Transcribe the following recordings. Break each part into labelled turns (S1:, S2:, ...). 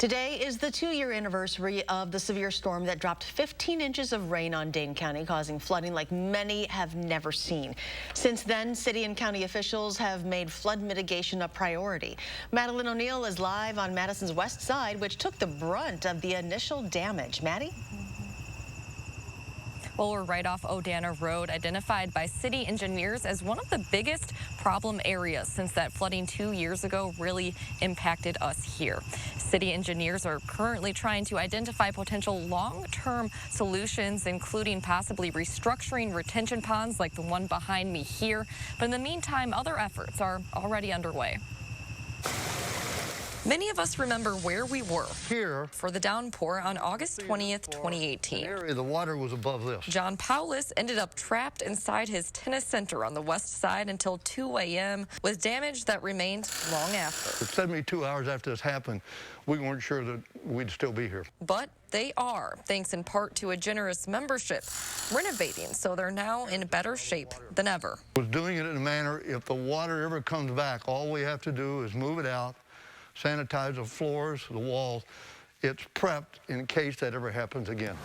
S1: Today is the 2-year anniversary of the severe storm that dropped 15 inches of rain on Dane County, causing flooding like many have never seen. Since then, city and county officials have made flood mitigation a priority. Madeline O'Neill is live on Madison's west side, which took the brunt of the initial damage. Maddie?
S2: Well, we're right off Odana Road, identified by city engineers as one of the biggest problem areas since that flooding 2 years ago really impacted us here. City engineers are currently trying to identify potential long-term solutions, including possibly restructuring retention ponds like the one behind me here. But in the meantime, other efforts are already underway. Many of us remember where we were
S3: here
S2: for the downpour on August 20th, 2018.
S3: The water was above this.
S2: John Paulus ended up trapped inside his tennis center on the west side until 2 a.m. with damage that remained long after.
S3: 72 hours after this happened, we weren't sure that we'd still be here.
S2: But they are, thanks in part to a generous membership, renovating, so they're now in better shape than ever.
S3: Was doing it in a manner, if the water ever comes back, all we have to do is move it out, sanitize the floors, the walls. It's prepped in case that ever happens again.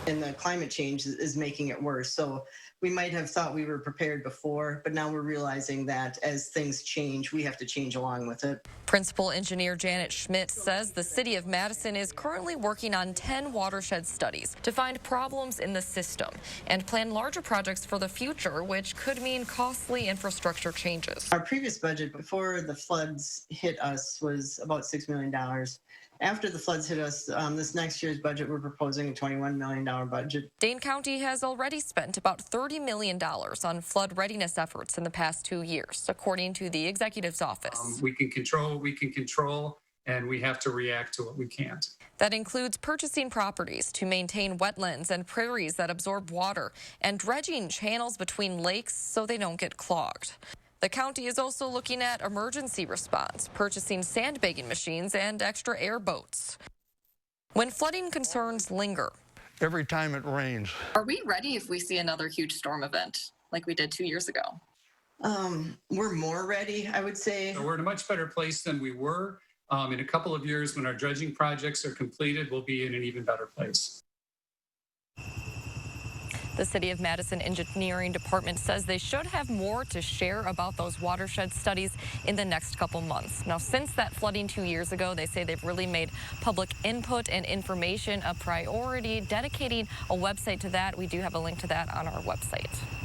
S4: And the climate change is making it worse. So we might have thought we were prepared before, but now we're realizing that as things change, we have to change along with it.
S2: Principal engineer Janet Schmidt says the city of Madison is currently working on 10 watershed studies to find problems in the system and plan larger projects for the future, which could mean costly infrastructure changes.
S4: Our previous budget before the floods hit us was about $6 million. After the floods hit us, this next year's budget, we're proposing a $21 million budget.
S2: Dane County has already spent about $30 million on flood readiness efforts in the past 2 years, according to the executive's office.
S5: We can control what we can control, and we have to react to what we can't.
S2: That includes purchasing properties to maintain wetlands and prairies that absorb water and dredging channels between lakes so they don't get clogged. The county is also looking at emergency response, purchasing sandbagging machines and extra airboats. When flooding concerns linger.
S3: Every time it rains.
S6: Are we ready if we see another huge storm event like we did 2 years ago?
S4: We're more ready, I would say.
S5: So we're in a much better place than we were. In a couple of years, when our dredging projects are completed, we'll be in an even better place.
S2: The City of Madison Engineering Department says they should have more to share about those watershed studies in the next couple months. Now, since that flooding 2 years ago, they say they've really made public input and information a priority, dedicating a website to that. We do have a link to that on our website.